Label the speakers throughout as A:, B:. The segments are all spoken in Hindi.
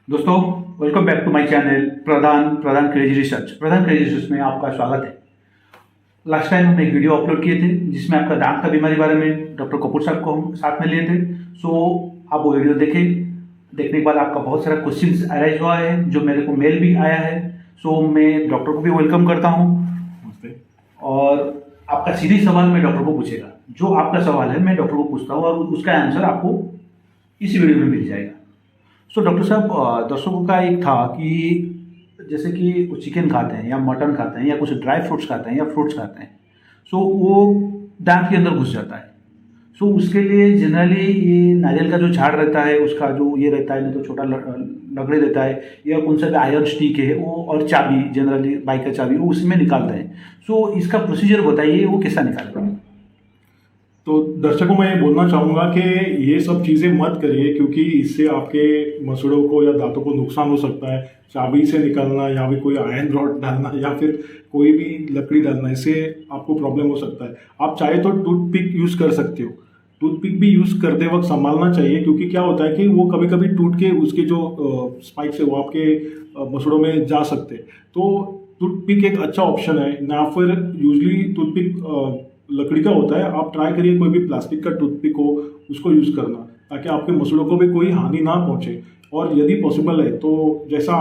A: दोस्तों, welcome back to my channel Pradhan crazy research. Pradhan crazy research में आपका स्वागत है। लास्ट टाइम हमने एक वीडियो अपलोड किए थे जिसमें आपका दांत का बीमारी बारे में डॉक्टर कपूर साहब को हम साथ में लिए थे। सो आप वो वीडियो देखें। देखने के बाद आपका बहुत सारा क्वेश्चंस अराइज हुआ है जो मेरे को मेल भी आया है। सो मैं डॉक्टर को भी वेलकम करता हूँ और आपका सीधी सवाल मैं डॉक्टर को पूछेगा। जो आपका सवाल है मैं डॉक्टर को पूछता हूँ और उसका आंसर आपको इसी वीडियो में मिल जाएगा। सो डॉक्टर साहब, दर्शकों का एक था कि जैसे कि वो चिकन खाते हैं या मटन खाते हैं या कुछ ड्राई फ्रूट्स खाते हैं या फ्रूट्स खाते हैं, सो वो दांत के अंदर घुस जाता है। सो उसके लिए जनरली ये नारियल का जो झाड़ रहता है उसका जो ये रहता है, नहीं तो छोटा लकड़ी रहता है या कौन सा आयरन स्टिक है वो, और चाबी, जनरली बाइक का चाबी, वो उसमें निकालते हैं। सो इसका प्रोसीजर बताइए, वो कैसा निकालते हैं?
B: तो दर्शकों मैं ये बोलना चाहूँगा कि ये सब चीज़ें मत करिए, क्योंकि इससे आपके मसूड़ों को या दांतों को नुकसान हो सकता है। चाबी से निकालना या फिर कोई आयरन रॉड डालना या फिर कोई भी लकड़ी डालना, इससे आपको प्रॉब्लम हो सकता है। आप चाहे तो टूथपिक यूज़ कर सकते हो। टूथपिक भी यूज़ करते वक्त संभालना चाहिए, क्योंकि क्या होता है कि वो कभी कभी टूट के उसके जो स्पाइक्स है वो आपके मसूड़ों में जा सकते हैं। तो टूथपिक एक अच्छा ऑप्शन है। ना फिर यूजली टूथपिक लकड़ी का होता है, आप ट्राई करिए कोई भी प्लास्टिक का टूथपिक हो उसको यूज़ करना, ताकि आपके मसूड़ों को भी कोई हानि ना पहुंचे। और यदि पॉसिबल है तो जैसे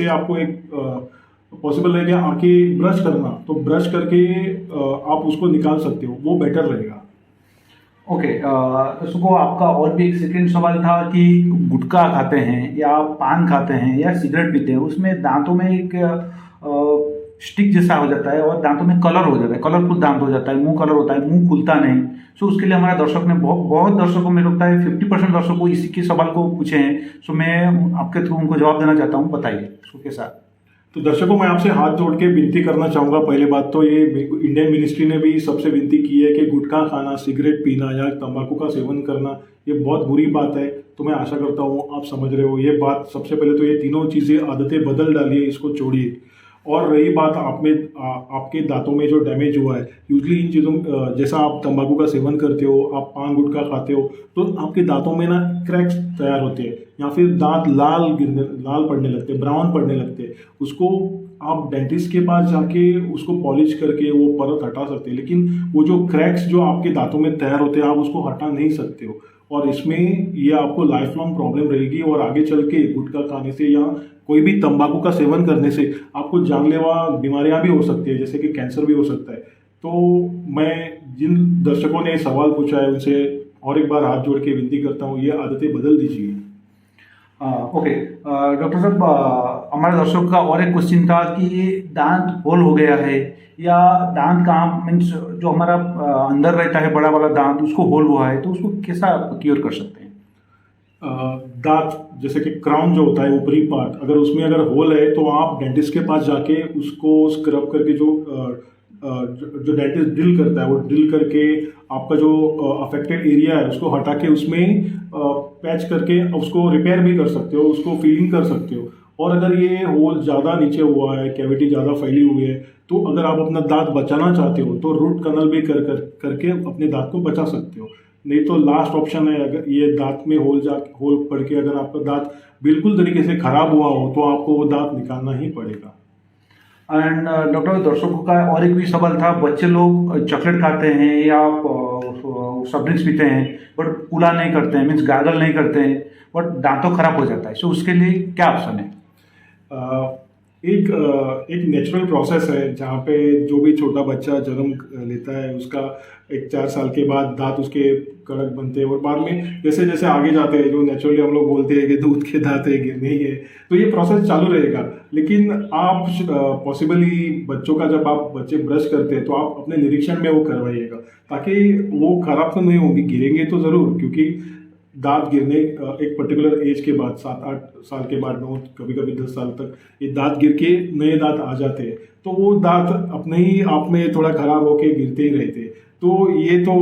B: आपको एक पॉसिबल है कि आके ब्रश करना, तो ब्रश करके आप उसको निकाल सकते हो, वो बेटर रहेगा।
A: ओके, उसको आपका और भी एक सेकंड सवाल था कि गुटखा खाते हैं या पान खाते हैं या सिगरेट पीते हैं, उसमें दांतों में एक स्टिक जैसा हो जाता है और दांतों में कलर हो जाता है, कलरफुल दांत हो जाता है, मुंह कलर होता है, मुंह खुलता नहीं। सो उसके लिए हमारे दर्शक ने बहुत दर्शकों में लगता है 50% दर्शकों इसी के सवाल को पूछे हैं। सो मैं आपके थ्रू उनको जवाब देना चाहता हूँ, बताइए उसको कैसा।
B: तो दर्शकों मैं आपसे हाथ जोड़ के विनती करना चाहूँगा। पहले बात तो ये इंडियन मिनिस्ट्री ने भी सबसे विनती की है कि गुटखा खाना, सिगरेट पीना या तंबाकू का सेवन करना ये बहुत बुरी बात है। तो मैं आशा करता हूँ आप समझ रहे हो ये बात। सबसे पहले तो ये तीनों चीज़ें आदतें बदल डालिए, इसको छोड़िए। और रही बात आपके दांतों में जो डैमेज हुआ है, यूजली इन चीज़ों जैसा आप तंबाकू का सेवन करते हो, आप पान गुटखा खाते हो, तो आपके दांतों में ना क्रैक्स तैयार होते हैं या फिर दांत लाल पड़ने लगते हैं, ब्राउन पड़ने लगते हैं। उसको आप डेंटिस्ट के पास जाके उसको पॉलिश करके वो परत हटा सकते हैं, लेकिन वो जो क्रैक्स जो आपके दांतों में तैयार होते हैं आप उसको हटा नहीं सकते हो। और इसमें ये आपको लाइफ लॉन्ग प्रॉब्लम रहेगी और आगे चल के गुटखा खाने से या कोई भी तंबाकू का सेवन करने से आपको जानलेवा बीमारियां भी हो सकती है, जैसे कि कैंसर भी हो सकता है। तो मैं जिन दर्शकों ने सवाल पूछा है उनसे और एक बार हाथ जोड़ के विनती करता हूँ, ये आदतें बदल दीजिए।
A: ओके डॉक्टर साहब, हमारे दर्शकों का और एक क्वेश्चन था कि दांत होल हो गया है या दांत कहाँ, मीन्स जो हमारा अंदर रहता है बड़ा वाला दांत, उसको होल हुआ है, तो उसको कैसा क्योर कर सकते हैं?
B: दांत जैसे कि क्राउन जो होता है ऊपरी पार्ट, अगर होल है तो आप डेंटिस्ट के पास जाके उसको स्क्रब करके जो डेंटिस्ट ड्रिल करता है वो ड्रिल करके आपका जो अफेक्टेड एरिया है उसको हटा के उसमें पैच करके उसको रिपेयर भी कर सकते हो, उसको फीलिंग कर सकते हो। और अगर ये होल ज़्यादा नीचे हुआ है, कैविटी ज़्यादा फैली हुई है, तो अगर आप अपना दांत बचाना चाहते हो तो रूट कनल भी करके अपने दांत को बचा सकते हो। नहीं तो लास्ट ऑप्शन है, अगर ये दांत में होल पड़ के अगर आपका दांत बिल्कुल तरीके से खराब हुआ हो तो आपको वो दांत निकालना ही पड़ेगा।
A: एंड डॉक्टर, दर्शकों का और एक भी सवाल था, बच्चे लोग चॉकलेट खाते हैं या सॉफ्ट ड्रिंक्स पीते हैं बट कूला नहीं करते हैं, मीन्स गार्गल नहीं करते हैं, बट दांतों खराब हो जाता है। सो उसके लिए क्या ऑप्शन है?
B: एक नेचुरल प्रोसेस है जहाँ पे जो भी छोटा बच्चा जन्म लेता है उसका 1-4 साल के बाद दांत उसके कड़क बनते हैं, और बाद में जैसे जैसे आगे जाते हैं, जो नेचुरली हम लोग बोलते हैं कि दूध के दांत है, गिरने ही है, तो ये प्रोसेस चालू रहेगा। लेकिन आप पॉसिबली बच्चों का जब आप बच्चे ब्रश करते हैं तो आप अपने निरीक्षण में वो करवाइएगा, ताकि वो खराब तो नहीं होंगी, गिरेंगे तो ज़रूर, क्योंकि दांत गिरने एक पर्टिकुलर एज के बाद 7-8 साल के बाद, कभी कभी 10 साल तक ये दांत गिर के नए दांत आ जाते हैं, तो वो दांत अपने ही आप में थोड़ा खराब होके गिरते ही रहते हैं। तो ये तो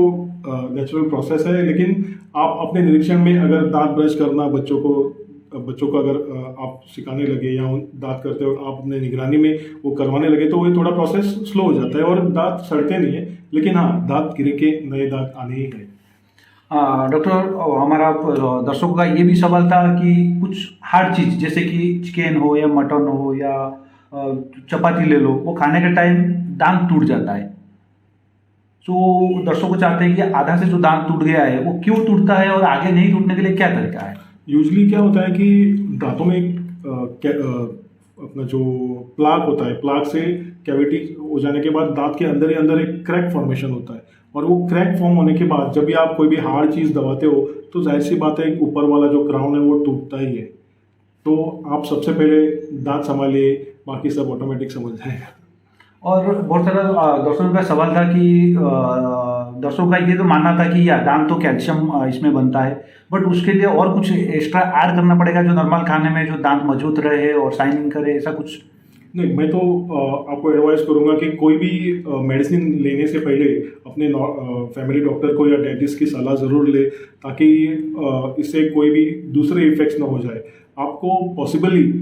B: नेचुरल प्रोसेस है। लेकिन आप अपने निरीक्षण में अगर दांत ब्रश करना बच्चों को अगर आप सिखाने लगे या दांत करते हो आप अपने निगरानी में वो करवाने लगे, तो ये थोड़ा प्रोसेस स्लो हो जाता है और दांत सड़ते नहीं है, लेकिन हाँ, दांत गिर के नए दांत आने ही है।
A: डॉक्टर, हमारा दर्शकों का ये भी सवाल था कि कुछ हार्ड चीज़ जैसे कि चिकन हो या मटन हो या चपाती ले लो, वो खाने के टाइम दांत टूट जाता है। तो दर्शकों चाहते हैं कि आधा से जो दांत टूट गया है वो क्यों टूटता है और आगे नहीं टूटने के लिए क्या तरीका है।
B: यूजली क्या होता है कि दांतों में अपना जो प्लाक होता है, प्लाक से कैविटी हो जाने के बाद दांत के अंदर ही अंदर एक क्रैक फॉर्मेशन होता है, और वो क्रैक फॉर्म होने के बाद जब भी आप कोई भी हार्ड चीज़ दबाते हो तो जाहिर सी बात है ऊपर वाला जो क्राउन है वो टूटता ही है। तो आप सबसे पहले दांत संभालिए, बाकी सब ऑटोमेटिक समझ जाएगा।
A: और बहुत सारा दर्शकों का सवाल था कि दर्शकों का ये तो मानना था कि या दांत तो कैल्शियम इसमें बनता है, बट उसके लिए और कुछ एक्स्ट्रा ऐड करना पड़ेगा जो नॉर्मल खाने में जो दांत मजबूत रहे और शाइनिंग करे, ऐसा कुछ?
B: नहीं, मैं तो आपको एडवाइस करूंगा कि कोई भी मेडिसिन लेने से पहले अपने फैमिली डॉक्टर को या डेंटिस्ट की सलाह ज़रूर ले, ताकि इससे कोई भी दूसरे इफेक्ट्स ना हो जाए। आपको पॉसिबली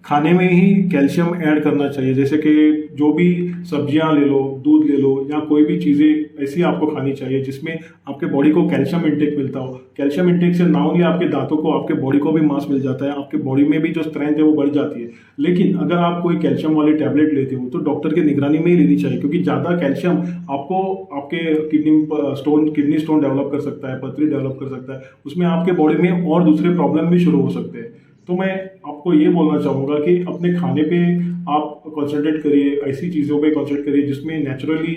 B: खाने में ही कैल्शियम ऐड करना चाहिए, जैसे कि जो भी सब्जियां ले लो, दूध ले लो, या कोई भी चीज़ें ऐसी आपको खानी चाहिए जिसमें आपके बॉडी को कैल्शियम इंटेक मिलता हो। कैल्शियम इंटेक से ना ओनली आपके दांतों को, आपके बॉडी को भी मांस मिल जाता है, आपके बॉडी में भी जो स्ट्रेंथ है वो बढ़ जाती है। लेकिन अगर आप कोई कैल्शियम वाली टैबलेट लेते हो तो डॉक्टर की निगरानी में ही लेनी चाहिए, क्योंकि ज़्यादा कैल्शियम आपको आपके किडनी स्टोन डेवलप कर सकता है, पथरी डेवलप कर सकता है, उसमें आपके बॉडी में और दूसरे प्रॉब्लम भी शुरू हो सकते हैं। तो मैं आपको ये बोलना चाहूँगा कि अपने खाने पे आप कंसंट्रेट करिए, ऐसी चीज़ों पे कंसंट्रेट करिए जिसमें नेचुरली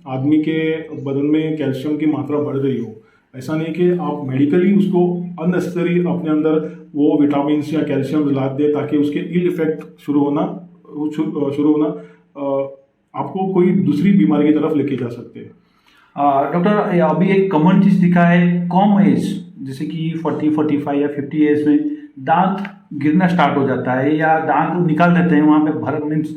B: आदमी के बदन में कैल्शियम की मात्रा बढ़ रही हो। ऐसा नहीं कि आप मेडिकली उसको अननेसेसरी अपने अंदर वो विटामिन या कैल्शियम ला दे ताकि उसके इल इफेक्ट शुरू होना आपको कोई दूसरी बीमारी की तरफ लेके जा सकते हैं।
A: डॉक्टर, अभी एक कॉमन चीज़ दिखा है, कम एज जैसे कि 40, 45 या 50 एज में दांत गिरना स्टार्ट हो जाता है या दांत निकाल देते हैं, वहाँ पे भर मीन्स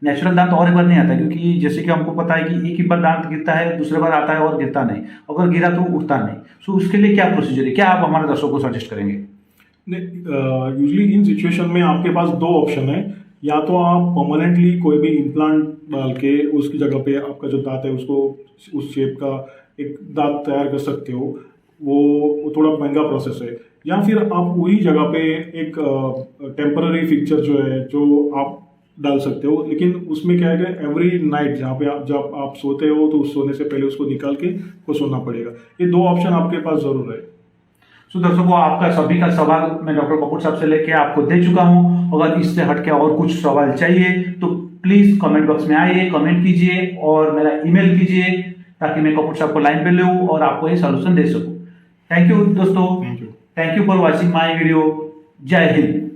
A: नेचुरल दांत और एक बार नहीं आता, क्योंकि जैसे कि हमको पता है कि एक ही बार दांत गिरता है, दूसरे बार आता है और गिरता नहीं, अगर गिरा तो उठता नहीं। सो उसके लिए क्या प्रोसीजर है, क्या आप हमारे दर्शकों को सजेस्ट करेंगे?
B: यूजली इन सिचुएशन में आपके पास दो ऑप्शन है, या तो आप परमानेंटली कोई भी इम्प्लांट डाल के उसकी जगह पे आपका जो दांत है उसको उस शेप का एक दांत तैयार कर सकते हो, वो थोड़ा महंगा प्रोसेस है। या फिर आप वही जगह पे एक टेम्पररी फिक्चर जो है जो आप डाल सकते हो, लेकिन उसमें क्या है कि एवरी नाइट जहाँ पे जब आप सोते हो तो सोने से पहले उसको निकाल के को सोना पड़ेगा। ये दो ऑप्शन आपके पास जरूर है।
A: सो दर्शकों, आपका सभी का सवाल मैं डॉक्टर कपूर साहब से लेके आपको दे चुका हूं। अगर इससे हटके और कुछ सवाल चाहिए तो प्लीज कमेंट बॉक्स में आइए, कमेंट कीजिए और मेरा ईमेल कीजिए ताकि मैं कपूर साहब को लाइन पे लूँ और आपको ये सोल्यूशन दे सकूँ। थैंक यू दोस्तों, thank you for watching my video. जय हिंद।